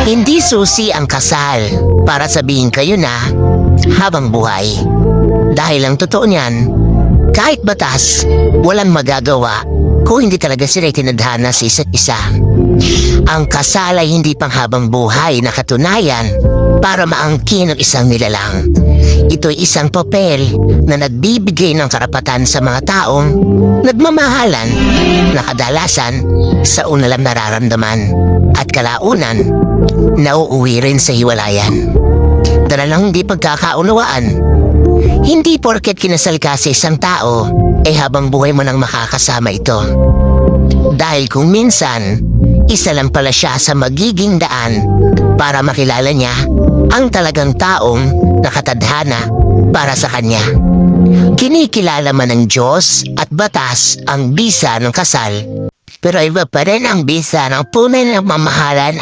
Hindi susi ang kasal para sabihin kayo na habang buhay. Dahil ang totoo niyan, kahit batas, walang magagawa kung hindi talaga sila tinadhana sa isa't isa. Ang kasal ay hindi pang habang buhay na katunayan para maangkin ang isang nilalang. Ito'y isang papel na nagbibigay ng karapatan sa mga taong nagmamahalan na kadalasan sa una lang nararamdaman at kalaunan nauuwi rin sa hiwalayan. Dala lang hindi pagkakaunawaan. Hindi porket kinasal ka sa isang tao, habang buhay mo nang makakasama ito. Dahil kung minsan, isa lang pala siya sa magiging daan para makilala niya ang talagang taong nakatadhana para sa kanya. Kinikilala man ng Diyos at batas ang bisa ng kasal, pero iba pa rin ang bisa ng tunay na mamahalan